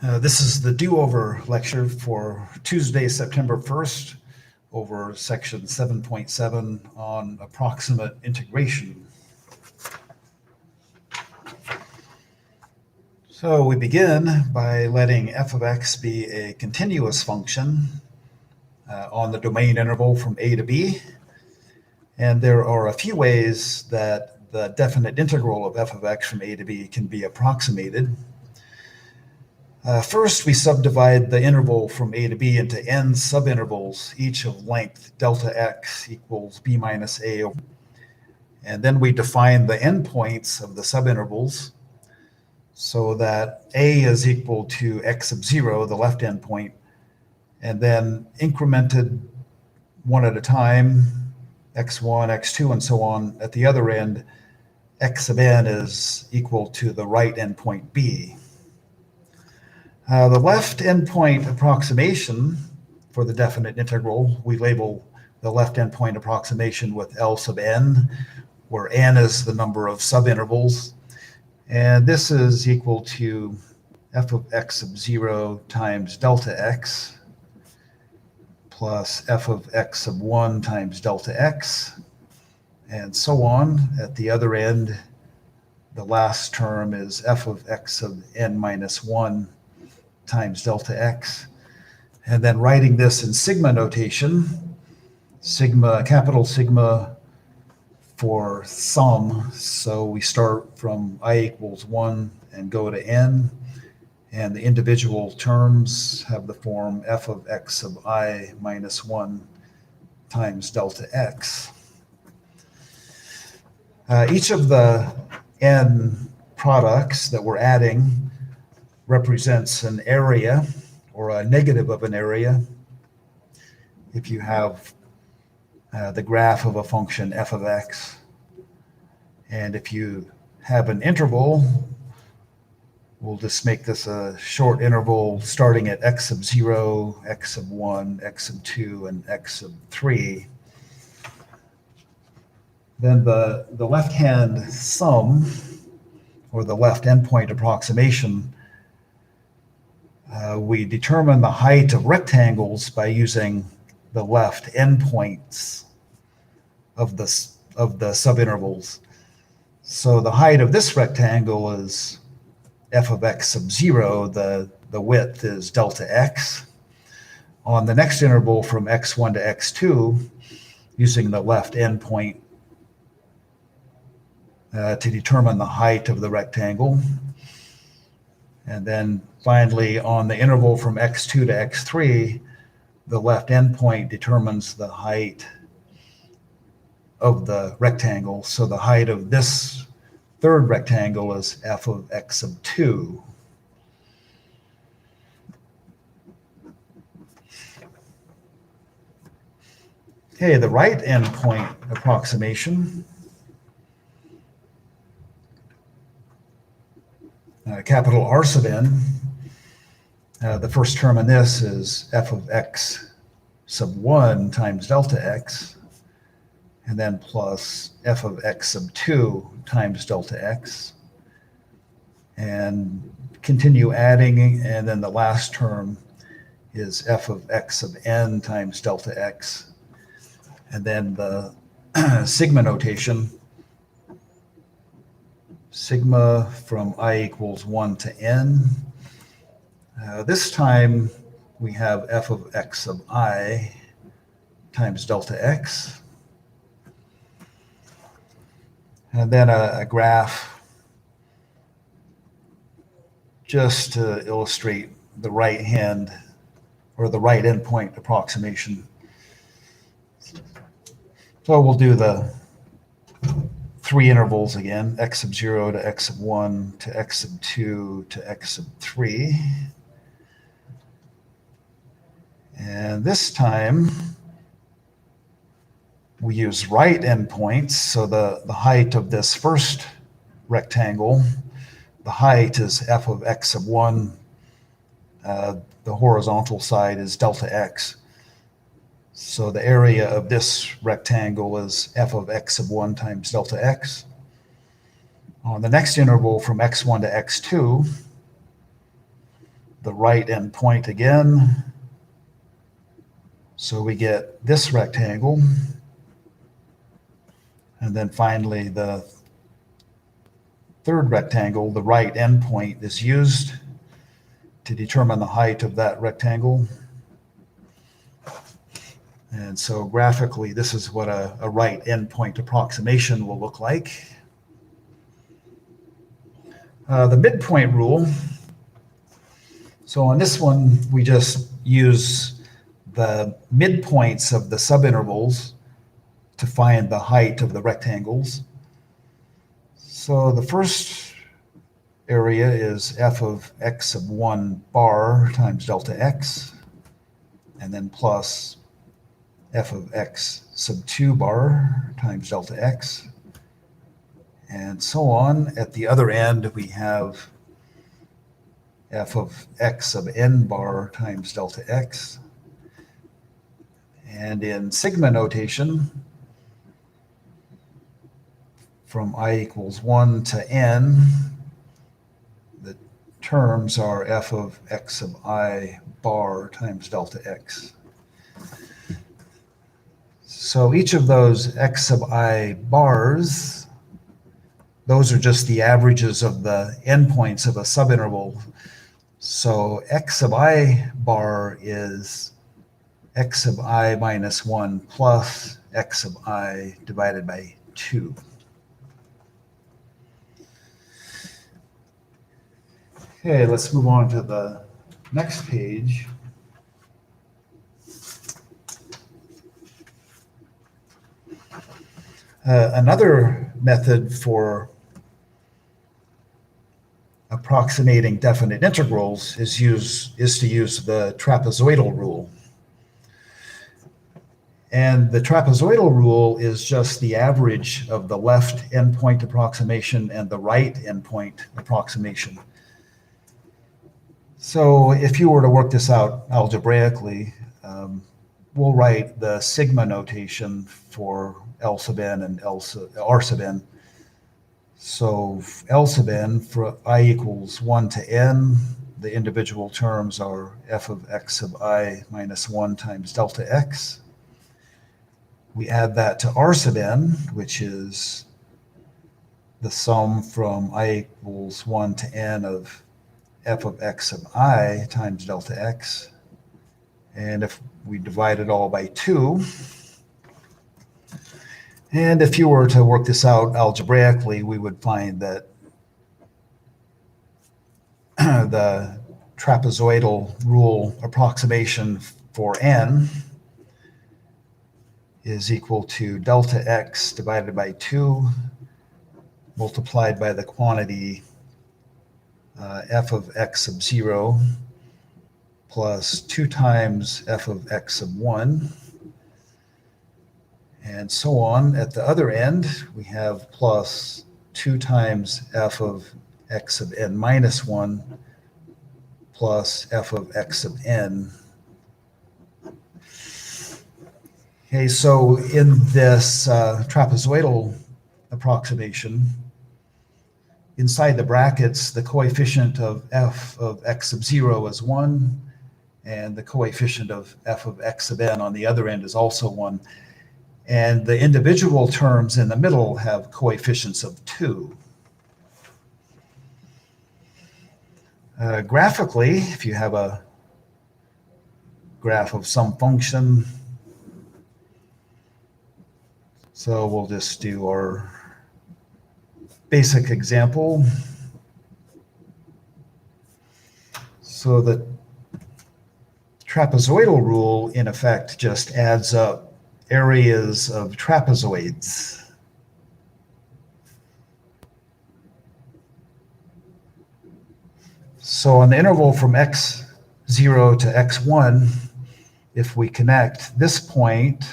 This is the do-over lecture for Tuesday, September 1st, over section 7.7 on approximate integration. So we begin by letting f of x be a continuous function on the domain interval from a to b. And there are a few ways that the definite integral of f of x from a to b can be approximated. First, we subdivide the interval from a to b into n subintervals, each of length delta x equals b minus a. And then we define the endpoints of the subintervals so that a is equal to x sub 0, the left endpoint, and then incremented one at a time, x1, x2, and so on. At the other end, x sub n is equal to the right endpoint b. The left endpoint approximation for the definite integral, we label the left endpoint approximation with L sub n, where n is the number of subintervals. And this is equal to f of x sub 0 times delta x plus f of x sub 1 times delta x, and so on. At the other end, the last term is f of x sub n minus 1 times delta x. And then writing this in sigma notation, sigma, capital sigma for sum. So we start from I equals 1 and go to n. And the individual terms have the form f of x sub I minus 1 times delta x. Each of the n products that we're adding represents an area or a negative of an area. If you have the graph of a function f of x, and if you have an interval, we'll just make this a short interval starting at x sub 0, x sub 1, x sub 2, and x sub 3. Then the left-hand sum, or the left endpoint approximation, we determine the height of rectangles by using the left endpoints of the subintervals. So the height of this rectangle is f of x sub 0, the width is delta x. On the next interval from x1 to x2, using the left endpoint to determine the height of the rectangle. And then finally, on the interval from x2 to x3, the left endpoint determines the height of the rectangle. So the height of this third rectangle is f of x sub 2. Okay, the right endpoint approximation. Capital R sub n. The first term in this is f of x sub 1 times delta x, and then plus f of x sub 2 times delta x. And continue adding, and then the last term is f of x sub n times delta x. And then the sigma notation, sigma from I equals 1 to n. This time we have f of x sub I times delta x. And then a graph just to illustrate the right hand or the right endpoint approximation. So we'll do the three intervals again, x sub 0 to x sub 1 to x sub 2 to x sub 3. And this time we use right endpoints. So the height of this first rectangle, the height is f of x sub 1. The horizontal side is delta x. So the area of this rectangle is f of x sub 1 times delta x. On the next interval from x1 to x2, the right endpoint again. So we get this rectangle. And then finally, the third rectangle, the right endpoint, is used to determine the height of that rectangle. And so graphically, this is what a right endpoint approximation will look like. The midpoint rule. So on this one, we just use the midpoints of the subintervals to find the height of the rectangles. So the first area is f of x sub 1 bar times delta x, and then plus f of x sub 2 bar times delta x, and so on. At the other end, we have f of x sub n bar times delta x. And in sigma notation, from I equals 1 to n, the terms are f of x sub I bar times delta x. So each of those x sub I bars, those are just the averages of the endpoints of a subinterval. So x sub I bar is x sub I minus 1 plus x sub I divided by 2. Okay, let's move on to the next page. Another method for approximating definite integrals is to use the trapezoidal rule. And the trapezoidal rule is just the average of the left endpoint approximation and the right endpoint approximation. So if you were to work this out algebraically, we'll write the sigma notation for L sub n and R sub n. So L sub n, for I equals 1 to n, the individual terms are f of x sub I minus 1 times delta x. We add that to R sub n, which is the sum from I equals 1 to n of f of x sub I times delta x. And if we divide it all by 2, and if you were to work this out algebraically, we would find that the trapezoidal rule approximation for n is equal to delta x divided by 2 multiplied by the quantity f of x sub 0 plus 2 times f of x sub 1, and so on. At the other end, we have plus 2 times f of x sub n minus 1 plus f of x sub n. Okay, so in this trapezoidal approximation, inside the brackets, the coefficient of f of x sub 0 is 1, and the coefficient of f of x sub n on the other end is also 1. And the individual terms in the middle have coefficients of 2. Graphically, if you have a graph of some function, so we'll just do our basic example. So the trapezoidal rule, in effect, just adds up areas of trapezoids. So on the interval from x0 to x1, if we connect this point,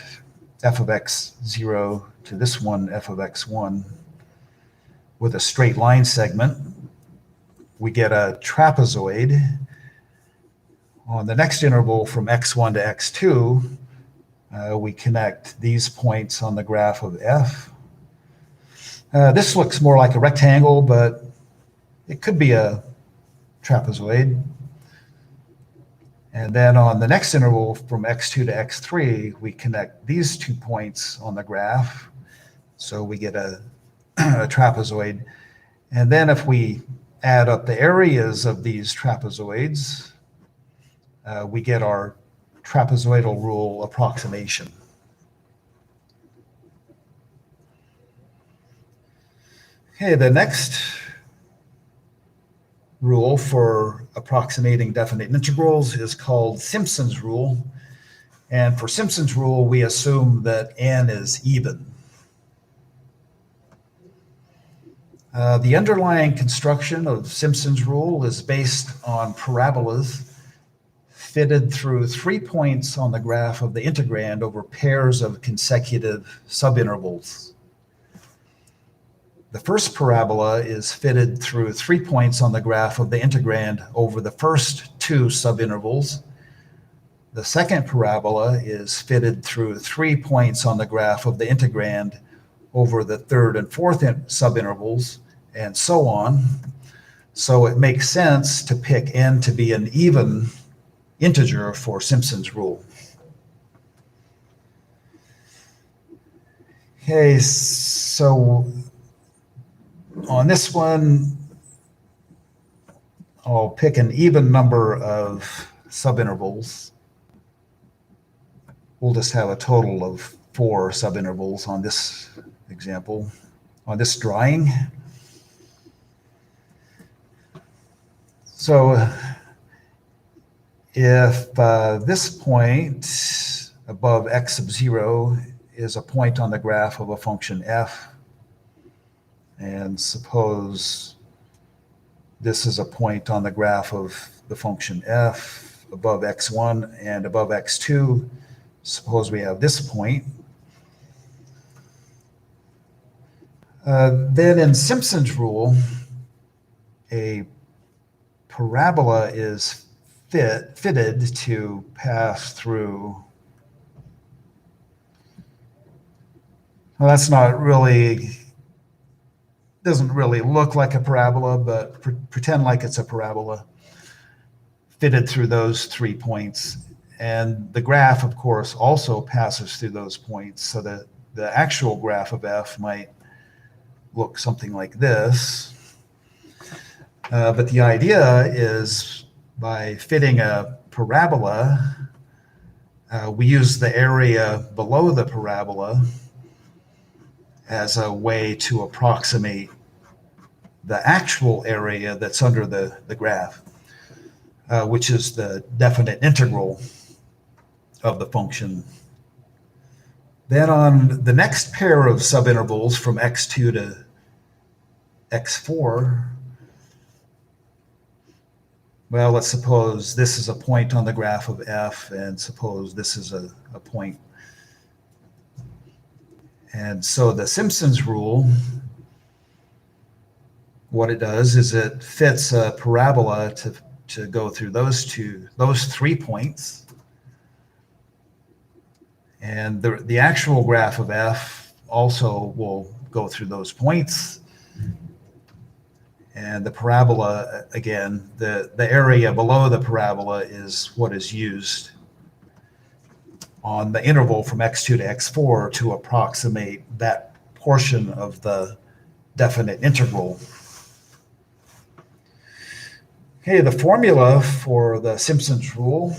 f of x0, to this one, f of x1, with a straight line segment, we get a trapezoid. On the next interval from x1 to x2, we connect these points on the graph of f. This looks more like a rectangle, but it could be a trapezoid. And then on the next interval from x2 to x3, we connect these 2 points on the graph. So we get a trapezoid. And then if we add up the areas of these trapezoids, we get our trapezoidal rule approximation. Okay, the next rule for approximating definite integrals is called Simpson's rule. And for Simpson's rule, we assume that n is even. The underlying construction of Simpson's rule is based on parabolas fitted through 3 points on the graph of the integrand over pairs of consecutive subintervals. The first parabola is fitted through 3 points on the graph of the integrand over the first 2 subintervals. The second parabola is fitted through 3 points on the graph of the integrand over the third and fourth subintervals, and so on. So it makes sense to pick n to be an even integer for Simpson's rule. Okay, so on this one, I'll pick an even number of subintervals. We'll just have a total of 4 subintervals on this example, on this drawing. So if this point above x sub 0 is a point on the graph of a function f, and suppose this is a point on the graph of the function f above x1 and above x2, suppose we have this point. Then in Simpson's rule, a parabola is fitted to pass through. Well, that's not really, doesn't really look like a parabola, but pretend like it's a parabola fitted through those 3 points. And the graph, of course, also passes through those points, so that the actual graph of f might look something like this. But the idea is by fitting a parabola, we use the area below the parabola as a way to approximate the actual area that's under the graph, which is the definite integral of the function. Then on the next pair of subintervals from x2 to x4, well, let's suppose this is a point on the graph of f, and suppose this is a point. And so the Simpson's rule, what it does is it fits a parabola to go through those 3 points. And the actual graph of f also will go through those points. And the parabola, again, the area below the parabola is what is used on the interval from x2 to x4 to approximate that portion of the definite integral. Okay, the formula for the Simpson's rule,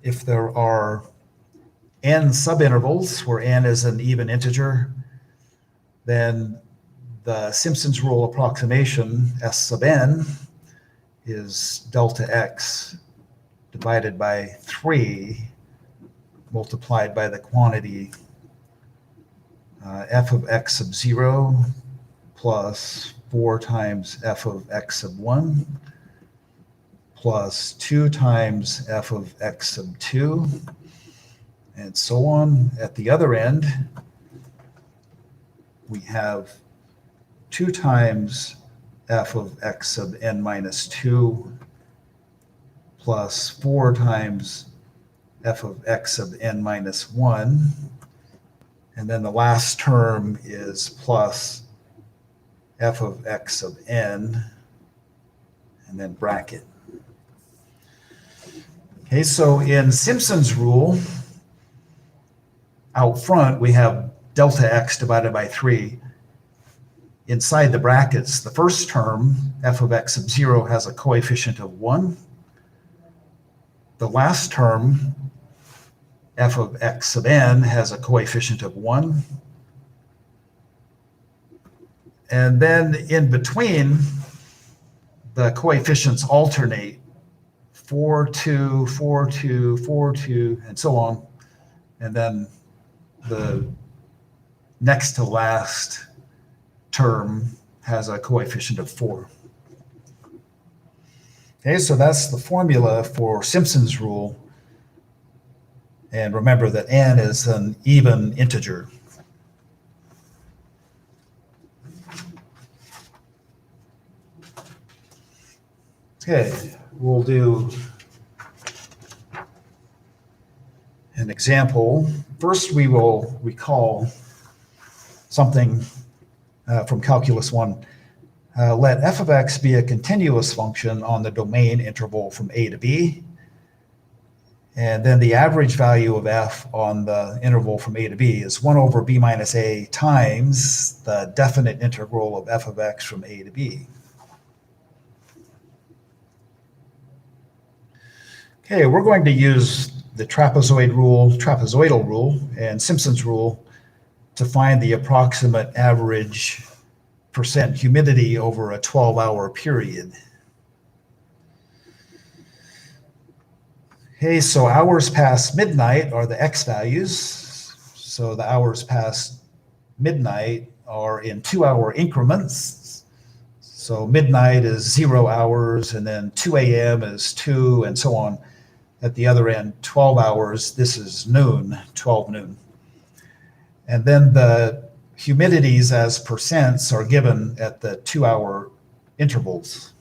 if there are n subintervals where n is an even integer, then the Simpson's rule approximation, S sub n, is delta x divided by 3 multiplied by the quantity f of x sub 0 plus 4 times f of x sub 1 plus 2 times f of x sub 2, and so on. At the other end, we have 2 times f of x sub n minus 2 plus 4 times f of x sub n minus 1. And then the last term is plus f of x sub n, and then bracket. Okay, so in Simpson's rule, out front, we have delta x divided by 3. Inside the brackets, the first term, f of x sub 0, has a coefficient of 1. The last term, f of x sub n, has a coefficient of 1. And then in between, the coefficients alternate 4, 2, 4, 2, 4, 2, and so on. And then the next to last term has a coefficient of 4. Okay, so that's the formula for Simpson's rule. And remember that n is an even integer. Okay, we'll do an example. First, we will recall something from Calculus 1. Let f of x be a continuous function on the domain interval from a to b. And then the average value of f on the interval from a to b is 1 over b minus a times the definite integral of f of x from a to b. Okay, we're going to use the trapezoidal rule, and Simpson's rule to find the approximate average percent humidity over a 12-hour period. Okay, so hours past midnight are the x values. So the hours past midnight are in 2-hour increments. So midnight is 0 hours, and then 2 a.m. is 2, and so on. At the other end, 12 hours, this is noon, 12 noon. And then the humidities as percents are given at the 2-hour intervals.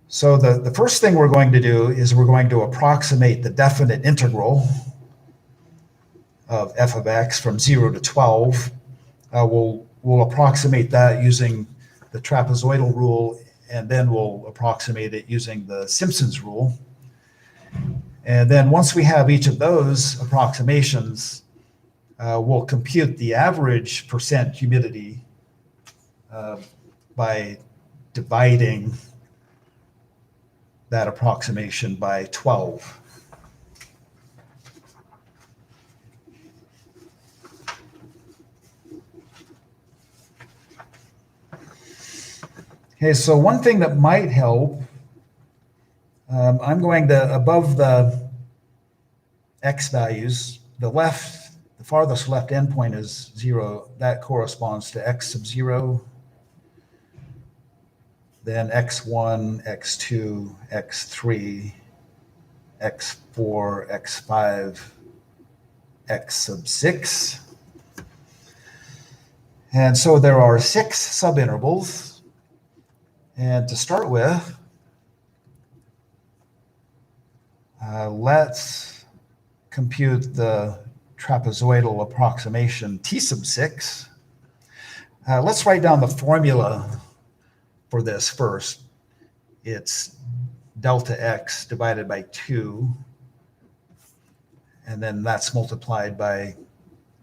So the first thing we're going to do is we're going to approximate the definite integral of f of x from 0 to 12. We'll approximate that using the trapezoidal rule, and then we'll approximate it using the Simpson's rule. And then once we have each of those approximations, we'll compute the average percent humidity by dividing that approximation by 12. Okay, so one thing that might help, I'm going to, above the x values, the farthest left endpoint is 0. That corresponds to x sub 0. Then x1, x2, x3, x4, x5, x sub 6. And so there are 6 subintervals. And to start with, let's compute the trapezoidal approximation t sub 6. Let's write down the formula for this first. It's delta x divided by 2, and then that's multiplied by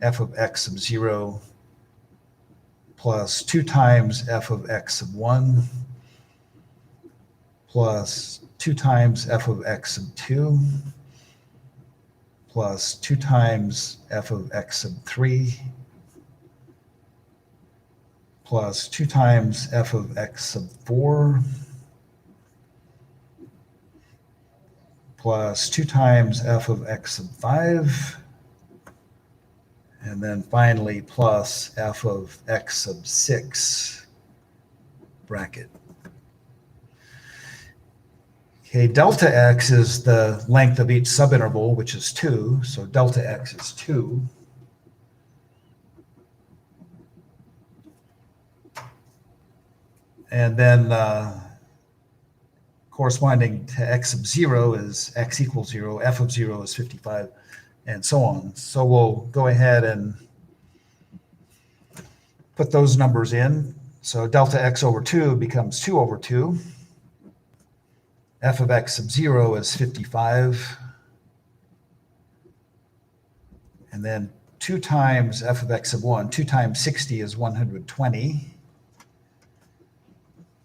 f of x sub 0 plus 2 times f of x sub 1 plus 2 times f of x sub 2 plus 2 times f of x sub 3 plus 2 times f of x sub 4 plus 2 times f of x sub 5, and then finally plus f of x sub 6 bracket. Okay, delta x is the length of each subinterval, which is 2, so delta x is 2. And then corresponding to x sub 0 is x equals 0, f of 0 is 55, and so on. So we'll go ahead and put those numbers in. So delta x over 2 becomes 2 over 2. f of x sub 0 is 55. And then 2 times f of x sub 1, 2 times 60 is 120.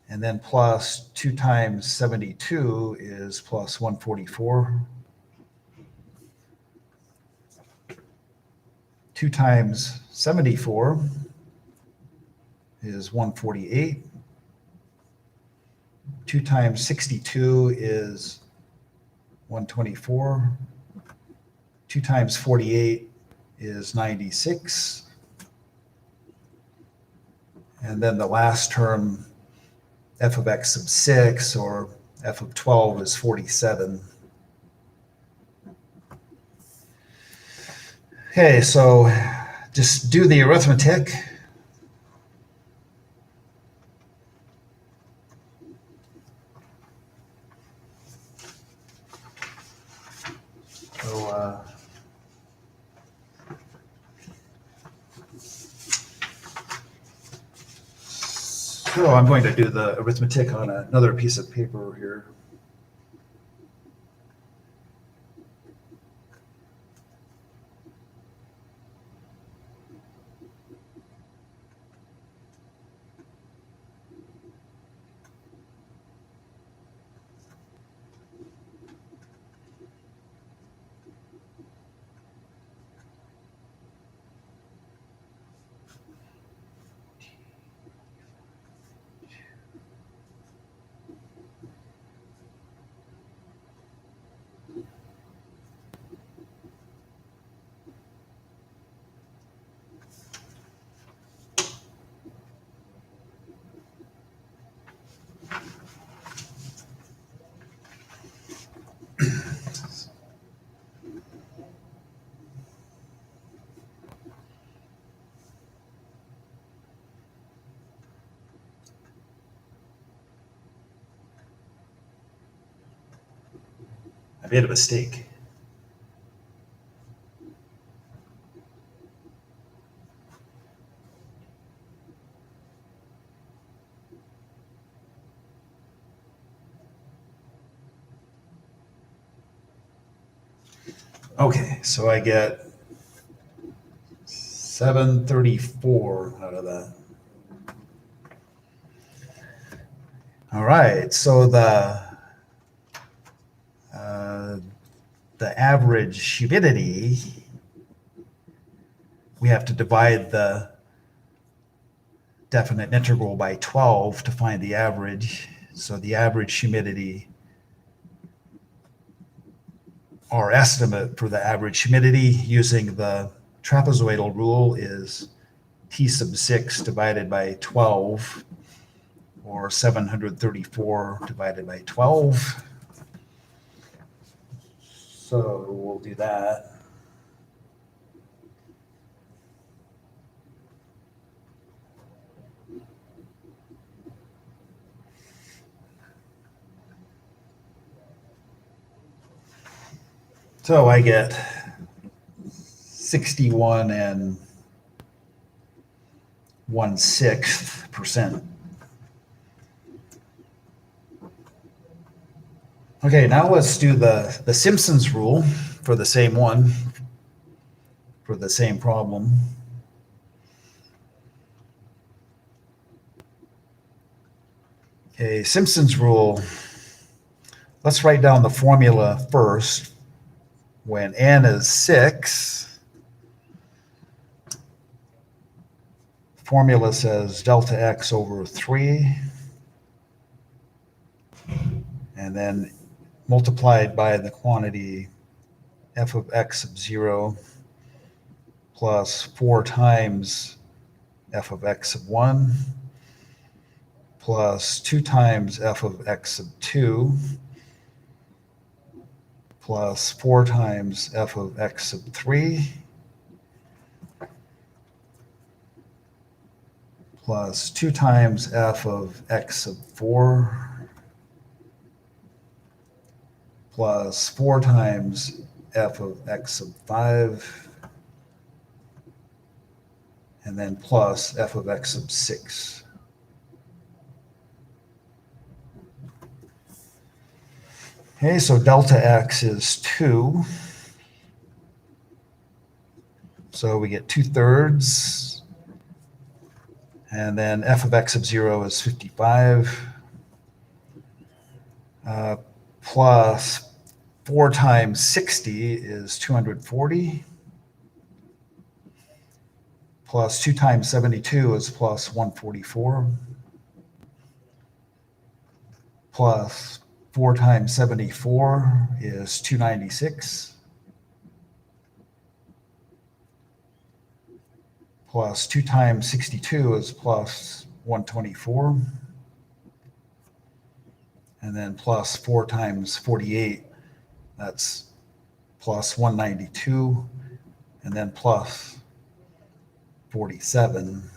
And then plus 2 times 72 is plus 144. 2 times 74 is 148. 2 times 62 is 124. 2 times 48 is 96. And then the last term, f of x sub 6 or f of 12 is 47. Okay, so just do the arithmetic. So I'm going to do the arithmetic on another piece of paper here. I made a mistake. Okay, so I get 734 out of that. All right, so the average humidity, we have to divide the definite integral by 12 to find the average. So the average humidity, our estimate for the average humidity using the trapezoidal rule is T sub 6 divided by 12, or 734 divided by 12. So we'll do that. So I get 61 and 1/6%. Okay, now let's do the Simpson's rule for the same one, for the same problem. Okay, Simpson's rule. Let's write down the formula first. When n is 6, formula says delta x over 3, and then multiplied by the quantity f of x sub 0 plus 4 times f of x sub 1 plus 2 times f of x sub 2 plus 4 times f of x sub 3 plus 2 times f of x sub 4 plus 4 times f of x sub 5, and then plus f of x sub 6. Okay, so delta x is 2. So we get 2/3. And then f of x sub 0 is 55. Plus 4 times 60 is 240. Plus 2 times 72 is plus 144. Plus 4 times 74 is 296. Plus 2 times 62 is plus 124. And then plus 4 times 48, that's plus 192. And then plus 47.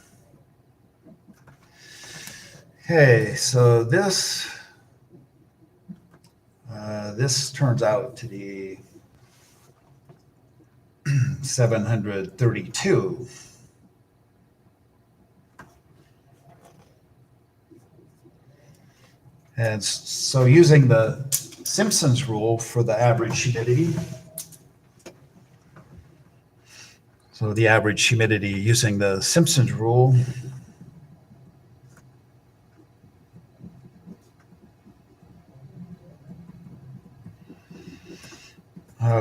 Okay, so this turns out to be 732. And so using the Simpson's rule for the average humidity, so the average humidity using the Simpson's rule,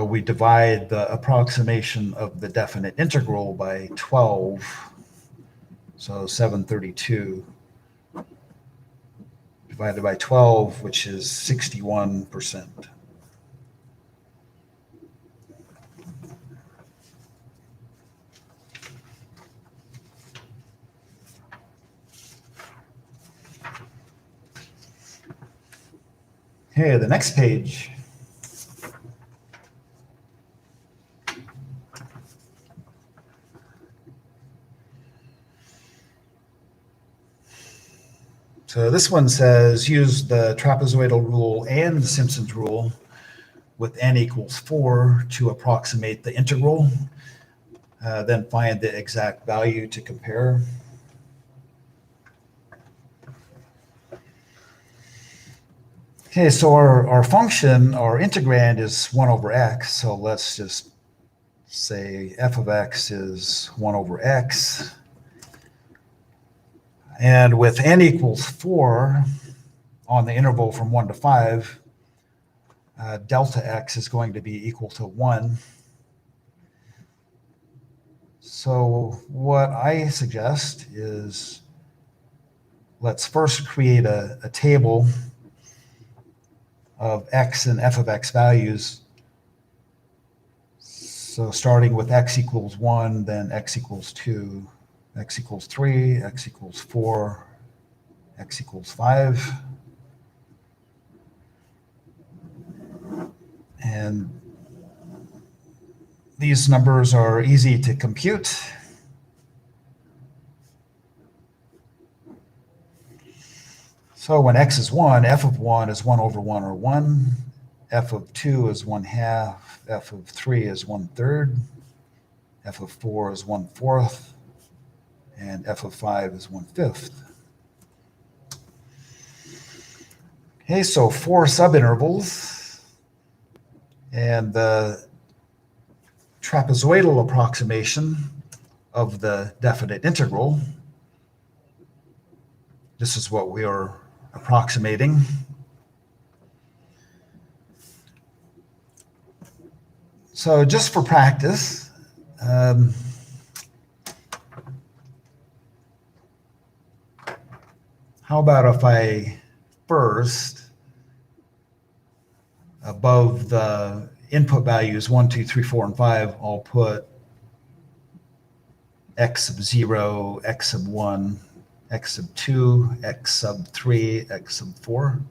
we divide the approximation of the definite integral by 12, so 732 divided by 12, which is 61%. Okay, the next page. So this one says use the trapezoidal rule and the Simpson's rule with n equals 4 to approximate the integral, then find the exact value to compare. Okay, so our function, our integrand is 1 over x, so let's just say f of x is 1 over x. And with n equals 4 on the interval from 1 to 5, delta x is going to be equal to 1. So what I suggest is let's first create a table of x and f of x values. So starting with x equals 1, then x equals 2, x equals 3, x equals 4, x equals 5. And these numbers are easy to compute. So when x is 1, f of 1 is 1 over 1 or 1. F of 2 is 1/2. F of 3 is 1/3. F of 4 is 1/4. And f of 5 is 1/5. Okay, so 4 subintervals. And the trapezoidal approximation of the definite integral, this is what we are approximating. So just for practice, how about if I first, above the input values 1, 2, 3, 4, and 5, I'll put x sub 0, x sub 1, x sub 2, x sub 3, x sub 4.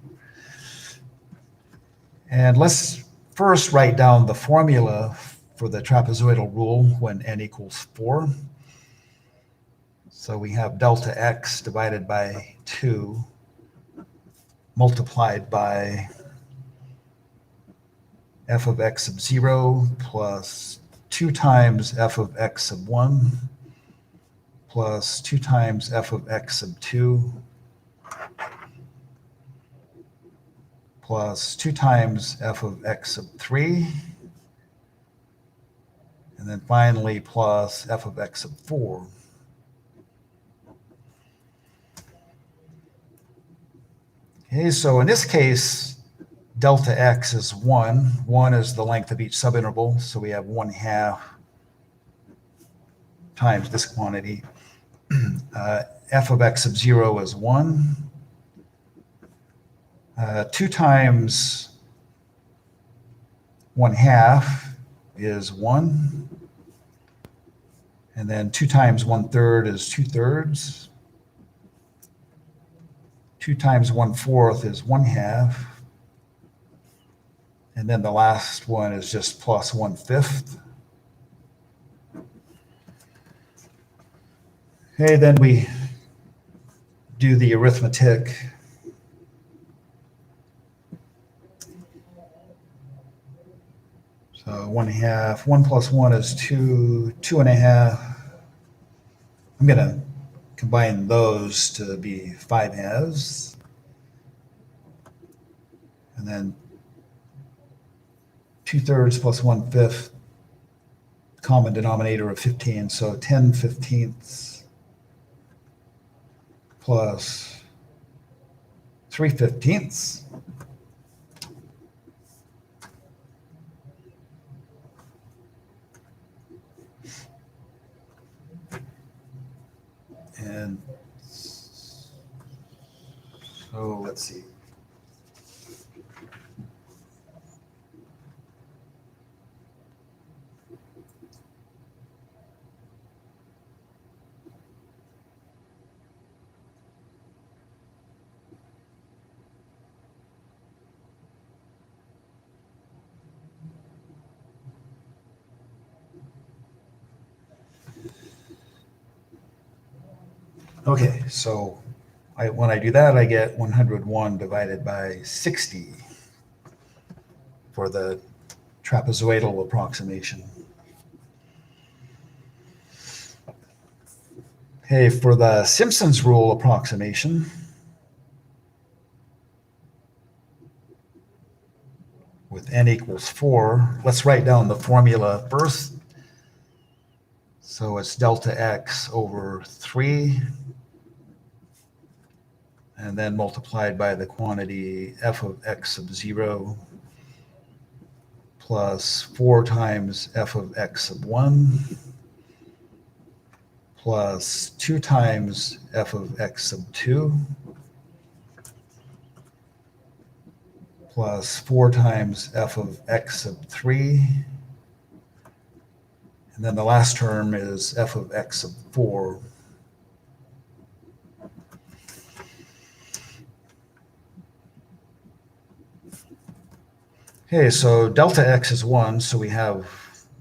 And let's first write down the formula for the trapezoidal rule when n equals 4. So we have delta x divided by 2 multiplied by f of x sub 0 plus 2 times f of x sub 1 plus 2 times f of x sub 2 plus 2 times f of x sub 3, and then finally plus f of x sub 4. Okay, so in this case, delta x is 1. 1 is the length of each subinterval, so we have 1/2 times this quantity. F of x sub 0 is 1. 2 times 1/2 is 1. And then 2 times 1/3 is 2/3. 2 times 1/4 is 1/2. And then the last one is just plus 1/5. Okay, then we do the arithmetic. So 1/2, 1 plus 1 is 2, 2.5. I'm going to combine those to be 5/2. And then 2/3 plus 1/5, common denominator of 15, so 10/15 plus 3/15. And so let's see. Okay, so when I do that, I get 101 divided by 60 for the trapezoidal approximation. Okay, for the Simpson's rule approximation, with n equals 4, let's write down the formula first. So it's delta x over 3, and then multiplied by the quantity f of x sub 0 plus 4 times f of x sub 1 plus 2 times f of x sub 2 plus 4 times f of x sub 3, and then the last term is f of x sub 4. Okay, so delta x is 1, so we have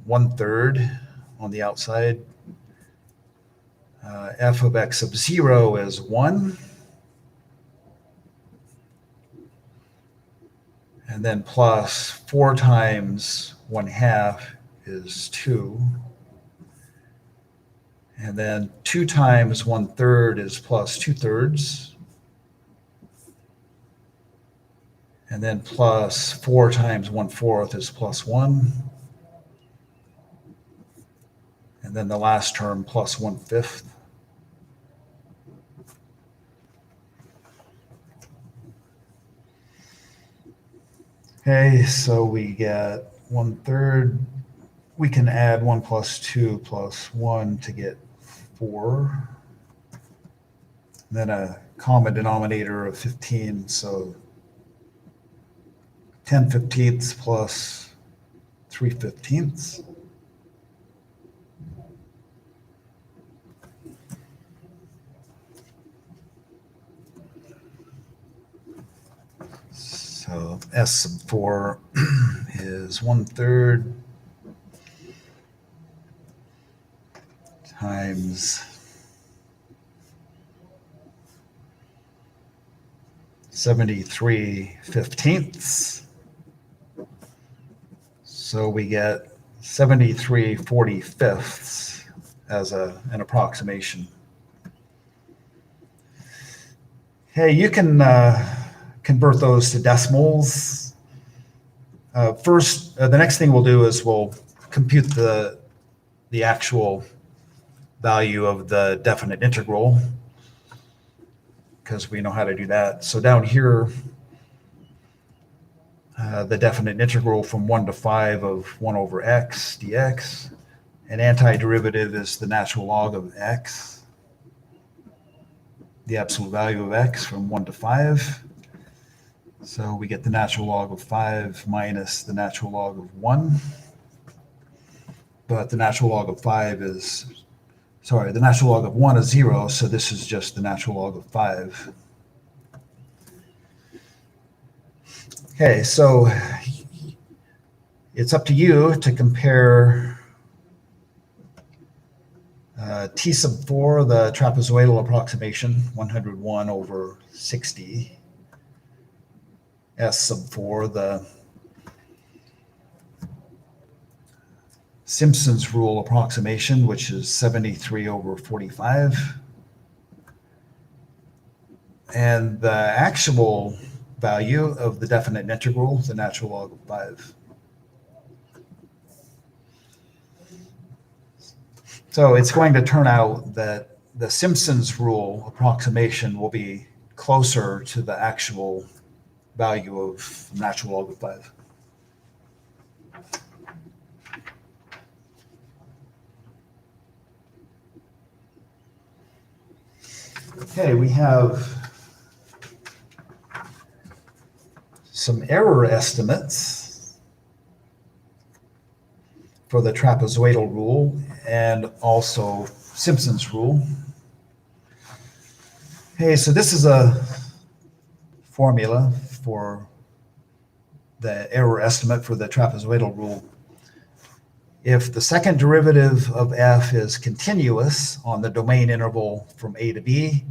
1/3 on the outside. F of x sub 0 is 1. And then plus 4 times 1/2 is 2. And then 2 times 1/3 is plus 2/3. And then plus 4 times 1/4 is plus 1. And then the last term plus 1/5. Okay, so we get 1/3. We can add 1 plus 2 plus 1 to get 4. And then a common denominator of 15, so 10/15 plus 3/15. So S sub 4 is 1/3 times 73/15. So we get 73/45 as an approximation. Hey, you can convert those to decimals. First, the next thing we'll do is we'll compute the actual value of the definite integral, because we know how to do that. So down here, the definite integral from 1 to 5 of 1 over x dx. An antiderivative is the natural log of x, the absolute value of x from 1 to 5. So we get the natural log of 5 minus the natural log of 1. But the natural log of 5 is, sorry, the natural log of 1 is 0, so this is just the natural log of 5. Okay, so it's up to you to compare T sub 4, the trapezoidal approximation, 101 over 60. S sub 4, the Simpson's rule approximation, which is 73 over 45. And the actual value of the definite integral, the natural log of 5. So it's going to turn out that the Simpson's rule approximation will be closer to the actual value of natural log of 5. Okay, we have some error estimates for the trapezoidal rule and also Simpson's rule. Okay, so this is a formula for the error estimate for the trapezoidal rule. If the second derivative of f is continuous on the domain interval from a to b,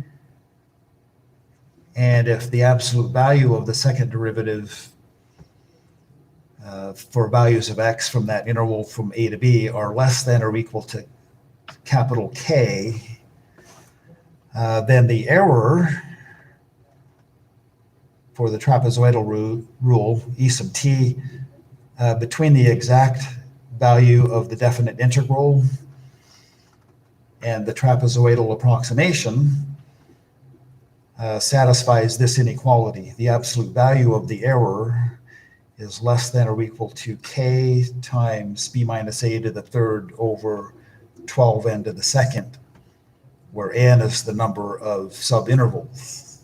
and if the absolute value of the second derivative for values of x from that interval from a to b are less than or equal to capital K, then the error for the trapezoidal rule, E sub t, between the exact value of the definite integral and the trapezoidal approximation satisfies this inequality. The absolute value of the error is less than or equal to k times b minus a to the third over 12n to the second, where n is the number of subintervals.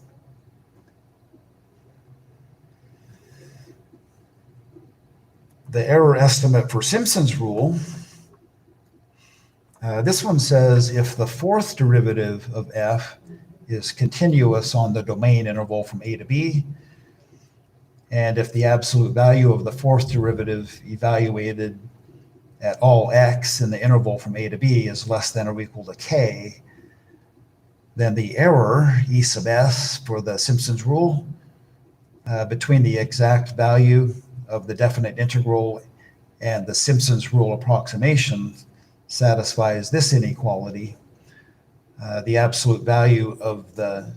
The error estimate for Simpson's rule, this one says if the fourth derivative of f is continuous on the domain interval from a to b, and if the absolute value of the fourth derivative evaluated at all x in the interval from a to b is less than or equal to k, then the error, E sub s, for the Simpson's rule, between the exact value of the definite integral and the Simpson's rule approximation satisfies this inequality. The absolute value of the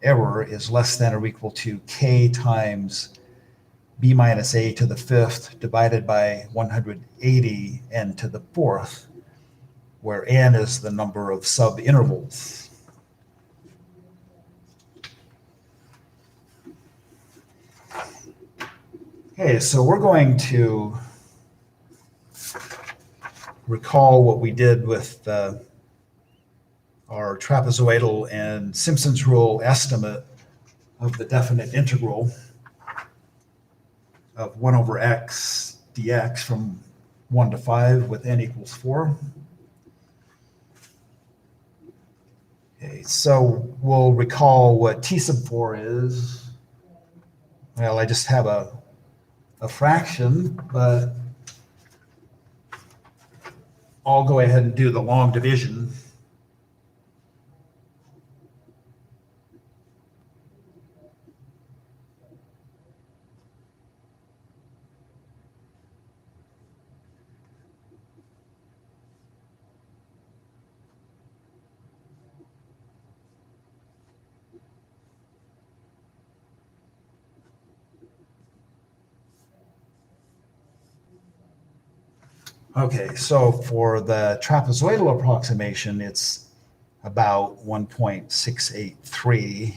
error is less than or equal to k times b minus a to the fifth divided by 180 n to the fourth, where n is the number of subintervals. Okay, so we're going to recall what we did with our trapezoidal and Simpson's rule estimate of the definite integral of 1 over x dx from 1 to 5 with n equals 4. Okay, so we'll recall what T sub 4 is. Well, I just have a fraction, but I'll go ahead and do the long division. Okay, so for the trapezoidal approximation, it's about 1.683.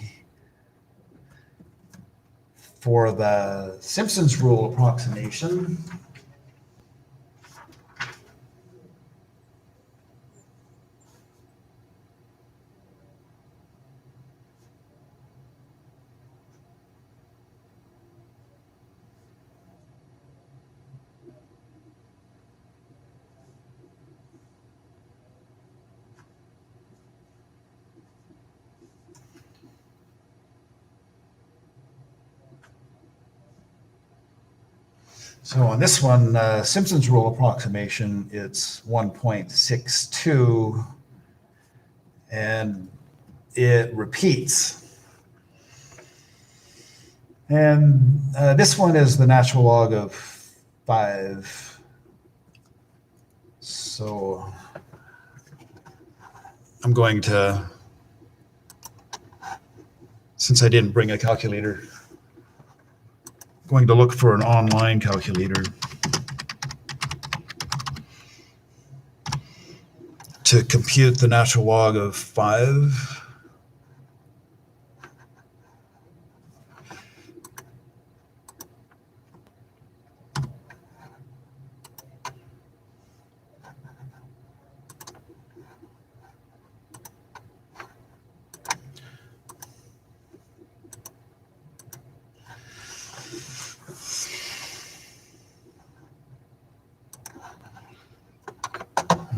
For the Simpson's rule approximation, so on this one, Simpson's rule approximation, it's 1.62, and it repeats. And this one is the natural log of 5. So I'm going to, since I didn't bring a calculator, going to look for an online calculator to compute the natural log of 5.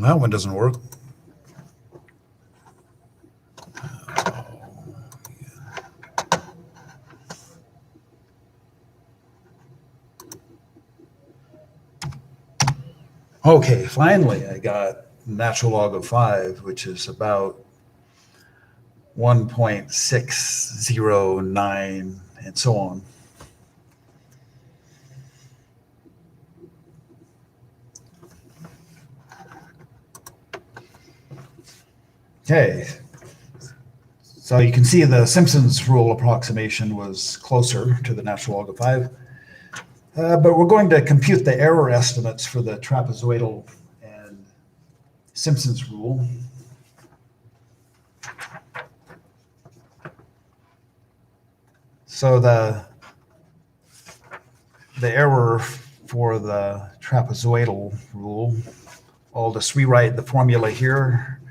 That one doesn't work. Okay, finally I got natural log of 5, which is about 1.609 and so on. Okay, so you can see the Simpson's rule approximation was closer to the natural log of 5. But we're going to compute the error estimates for the trapezoidal and Simpson's rule. So the error for the trapezoidal rule, I'll just rewrite the formula here.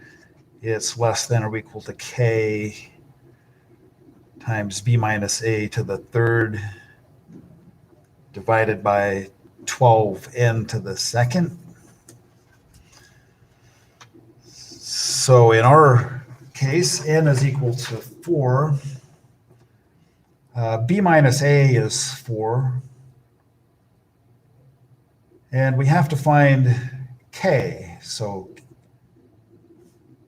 It's less than or equal to k times b minus a to the third divided by 12n to the second. So in our case, n is equal to 4. B minus a is 4. And we have to find k. So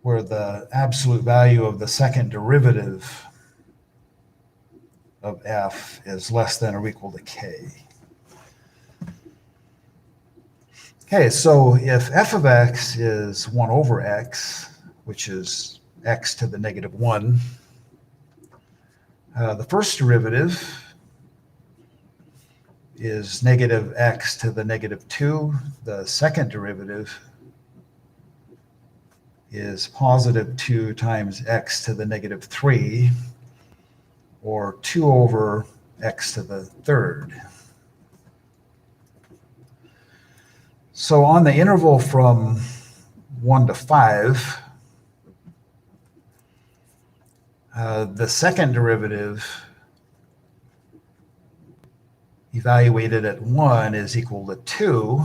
where the absolute value of the second derivative of f is less than or equal to k. Okay, so if f of x is 1 over x, which is x to the negative 1, the first derivative is negative x to the negative 2. The second derivative is positive 2 times x to the negative 3, or 2 over x to the third. So on the interval from 1 to 5, the second derivative evaluated at 1 is equal to 2.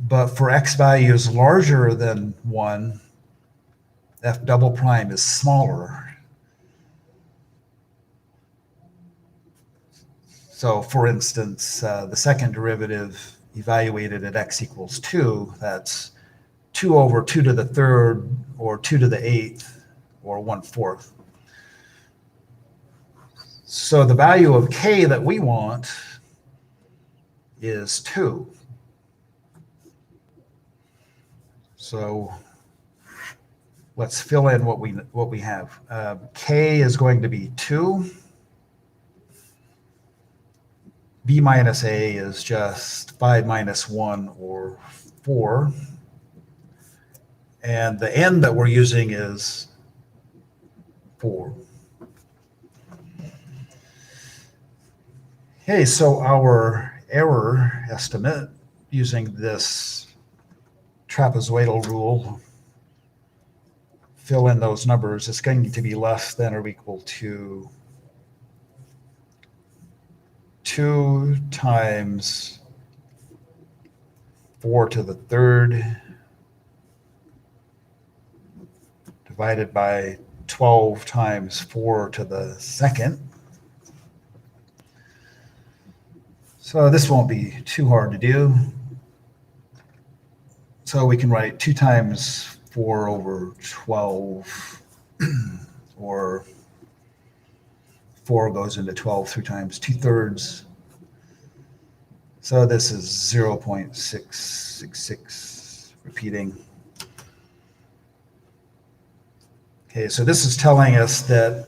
But for x values larger than 1, f double prime is smaller. So for instance, the second derivative evaluated at x equals 2, that's 2 over 2 to the third, or 2 to the 8th, or 1/4. So the value of k that we want is 2. So let's fill in what we have. K is going to be 2. b minus a is just 5 minus 1, or 4. And the n that we're using is 4. Okay, so our error estimate using this trapezoidal rule, fill in those numbers, is going to be less than or equal to 2 times 4 to the third divided by 12 times 4 to the second. So this won't be too hard to do. So we can write 2 times 4 over 12, or 4 goes into 12 3 times 2/3. So this is 0.666, repeating. Okay, so this is telling us that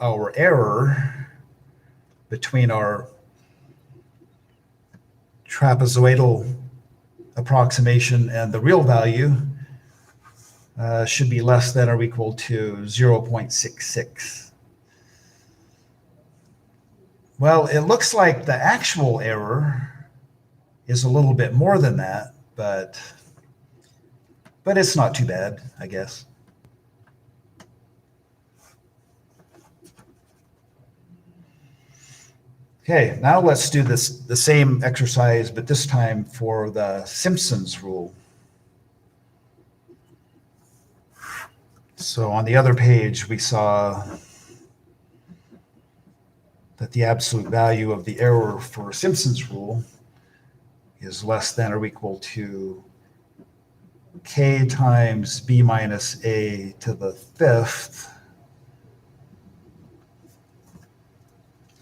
our error between our trapezoidal approximation and the real value should be less than or equal to 0.66. Well, it looks like the actual error is a little bit more than that, but it's not too bad, I guess. Okay, now let's do the same exercise, but this time for the Simpson's rule. So on the other page, we saw that the absolute value of the error for Simpson's rule is less than or equal to k times b minus a to the fifth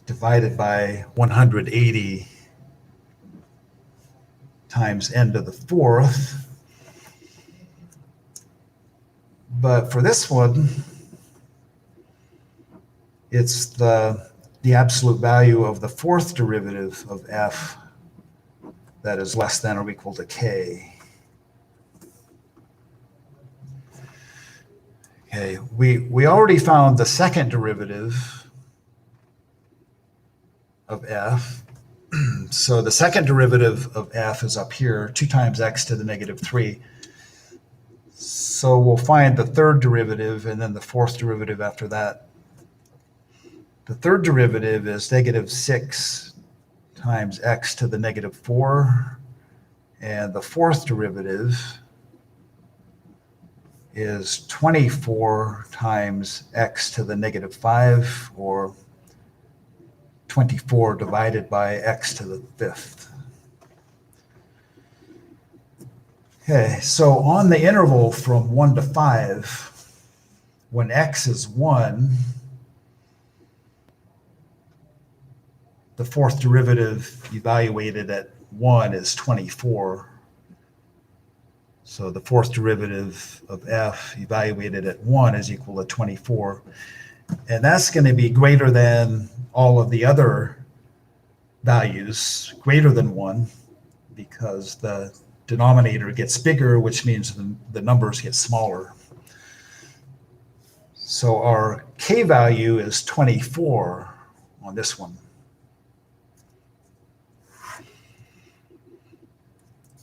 divided by 180 times n to the fourth. But for this one, it's the absolute value of the fourth derivative of f that is less than or equal to k. Okay, we already found the second derivative of f. So the second derivative of f is up here, 2 times x to the negative 3. So we'll find the third derivative and then the fourth derivative after that. The third derivative is negative 6 times x to the negative 4. And the fourth derivative is 24 times x to the negative 5, or 24 divided by x to the fifth. Okay, so on the interval from 1 to 5, when x is 1, the fourth derivative evaluated at 1 is 24. So the fourth derivative of f evaluated at 1 is equal to 24. And that's going to be greater than all of the other values, greater than 1, because the denominator gets bigger, which means the numbers get smaller. So our k value is 24 on this one.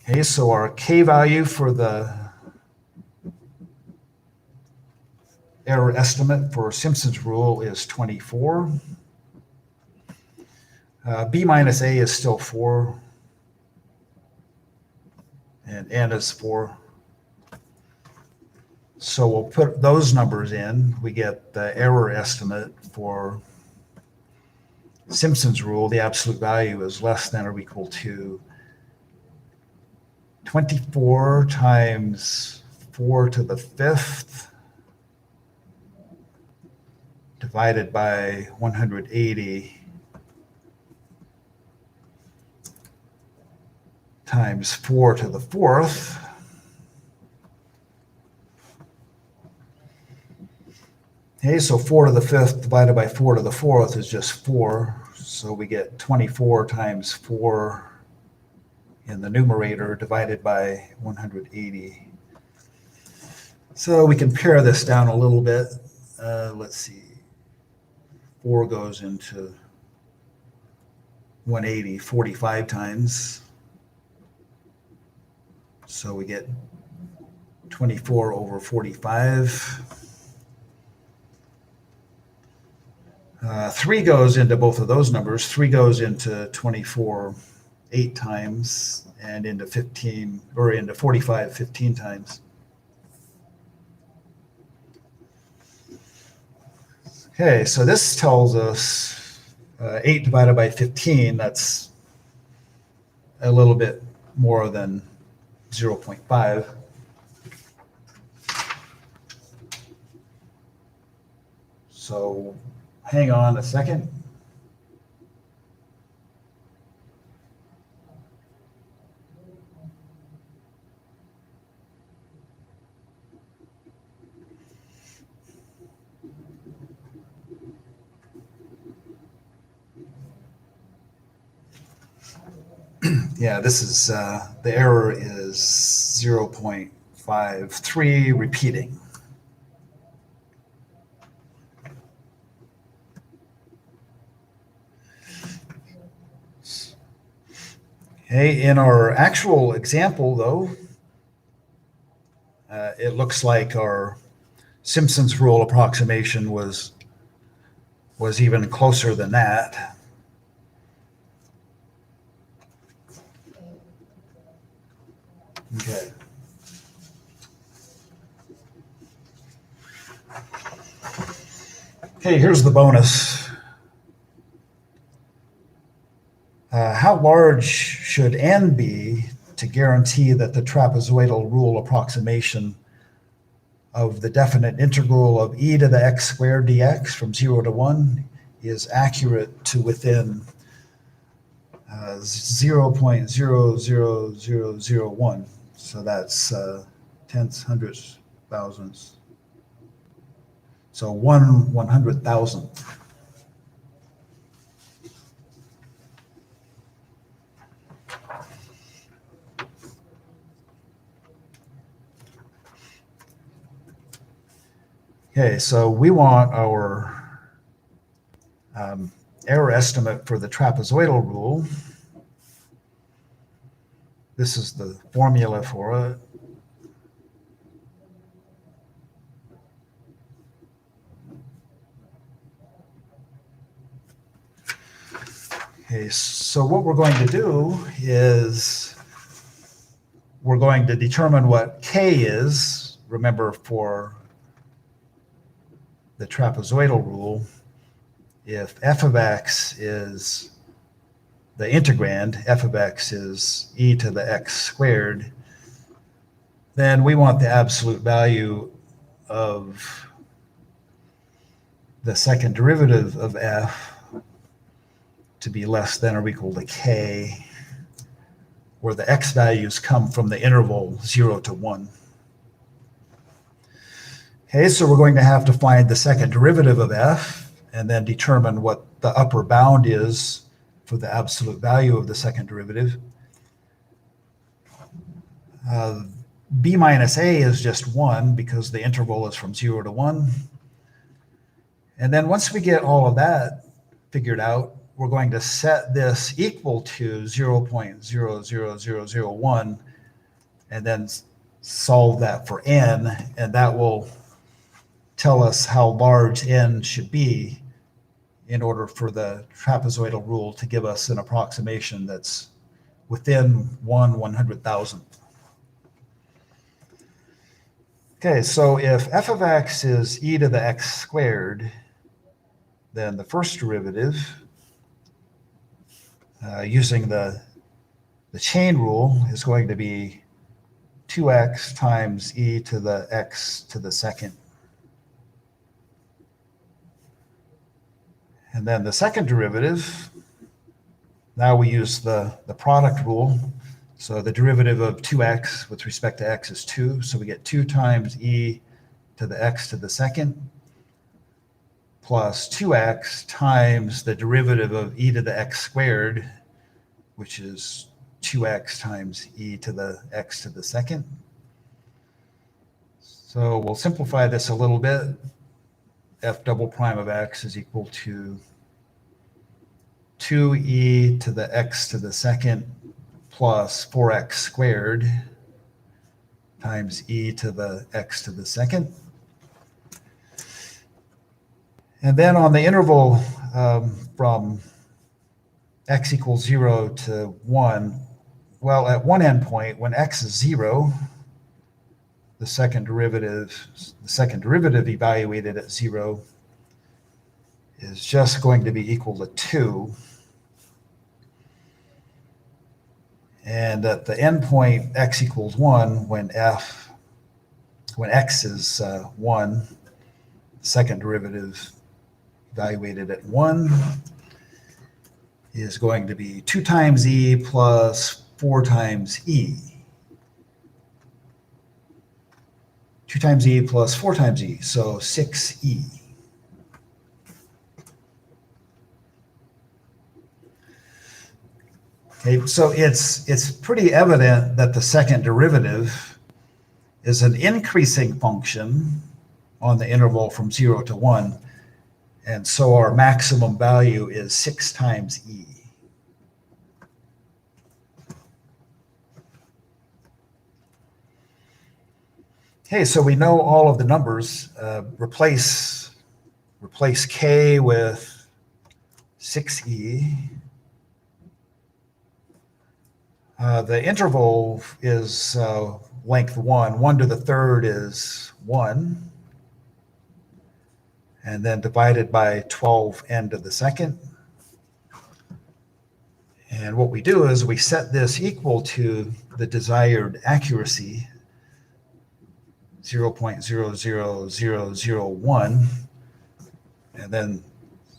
Okay, so our k value for the error estimate for Simpson's rule is 24. B minus A is still 4. And N is 4. So we'll put those numbers in. We get the error estimate for Simpson's rule. The absolute value is less than or equal to 24 times 4 to the fifth divided by 180 times 4 to the fourth. Okay, so 4 to the fifth divided by 4 to the fourth is just 4. So we get 24 times 4 in the numerator divided by 180. So we can pare this down a little bit. Let's see. 4 goes into 180 45 times. So we get 24 over 45. 3 goes into both of those numbers. 3 goes into 24 8 times, and into 15 or into 45 15 times. Okay, so this tells us 8 divided by 15, that's a little bit more than 0.5. So hang on a second. Yeah, this is, the error is 0.53 repeating. Okay, in our actual example, though, it looks like our Simpson's rule approximation was even closer than that. Okay. Okay, here's the bonus. How large should n be to guarantee that the trapezoidal rule approximation of the definite integral of e to the x squared dx from 0 to 1 is accurate to within 0.00001? So that's tenths, hundredths, thousandths. So 1/100,000th. Okay, so we want our error estimate for the trapezoidal rule. This is the formula for it. Okay, so what we're going to do is we're going to determine what k is. Remember, for the trapezoidal rule, if f of x is the integrand, f of x is e to the x squared, then we want the absolute value of the second derivative of f to be less than or equal to k, where the x values come from the interval 0 to 1. Okay, so we're going to have to find the second derivative of f and then determine what the upper bound is for the absolute value of the second derivative. B minus a is just 1 because the interval is from 0 to 1. And then once we get all of that figured out, we're going to set this equal to 0.00001 and then solve that for n, and that will tell us how large n should be in order for the trapezoidal rule to give us an approximation that's within 1/100,000th. Okay, so if f of x is e to the x squared, then the first derivative, using the chain rule, is going to be 2x times e to the x to the second. And then the second derivative, now we use the product rule. So the derivative of 2x with respect to x is 2. So we get 2 times e to the x to the second plus 2x times the derivative of e to the x squared, which is 2x times e to the x to the second. So we'll simplify this a little bit. F double prime of x is equal to 2e to the x to the second plus 4x squared times e to the x to the second. And then on the interval from x equals 0 to 1, well, at one endpoint, when x is 0, the second derivative evaluated at 0 is just going to be equal to 2. And at the endpoint x equals 1, when x is 1, the second derivative evaluated at 1 is going to be 2 times e plus 4 times e. 2 times e plus 4 times e, so 6e. Okay, so it's pretty evident that the second derivative is an increasing function on the interval from 0 to 1, and so our maximum value is 6 times e. Okay, so we know all of the numbers. Replace k with 6e. The interval is length 1. 1 to the third is 1. And then divided by 12n to the second. And what we do is we set this equal to the desired accuracy, 0.00001, and then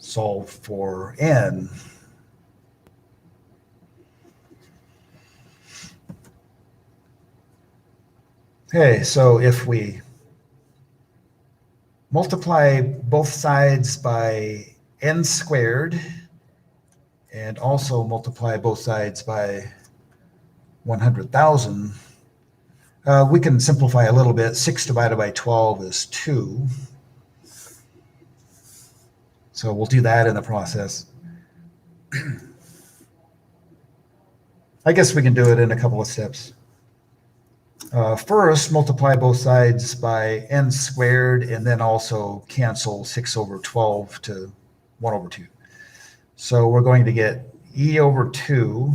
solve for n. Okay, so if we multiply both sides by n squared and also multiply both sides by 100,000, we can simplify a little bit. 6 divided by 12 is 2. So we'll do that in the process. I guess we can do it in a couple of steps. First, multiply both sides by n squared and then also cancel 6 over 12 to 1 over 2. So we're going to get e over 2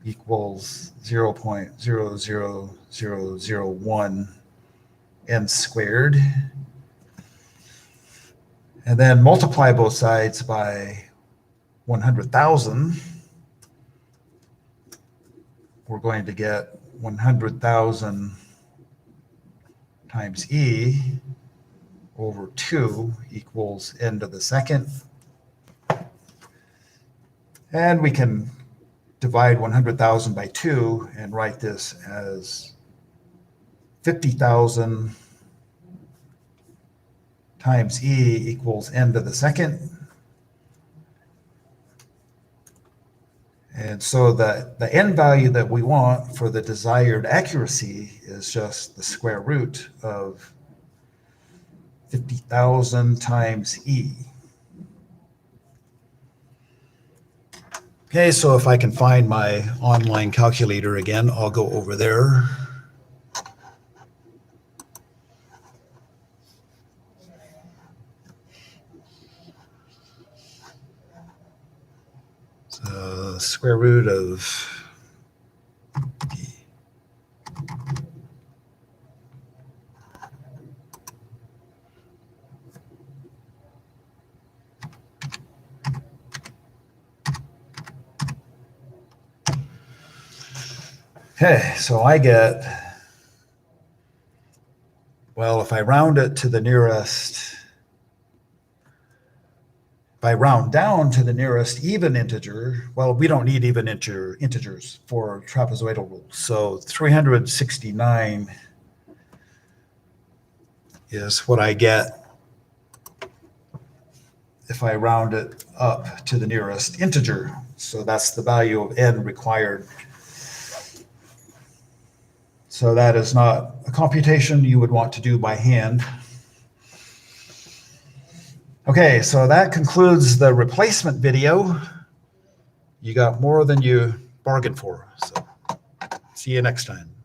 equals 0.00001 n squared. And then multiply both sides by 100,000. We're going to get 100,000 times e over 2 equals n to the second. And we can divide 100,000 by 2 and write this as 50,000 times e equals n to the second. And so the n value that we want for the desired accuracy is just the square root of 50,000 times e. Okay, so if I can find my online calculator again, I'll go over there. So square root of okay, so I get, well, if I round it to the nearest, if I round down to the nearest even integer, well, we don't need even integers for trapezoidal rule. So 369 is what I get if I round it up to the nearest integer. So that's the value of n required. So that is not a computation you would want to do by hand. Okay, so that concludes the replacement video. You got more than you bargained for. So see you next time.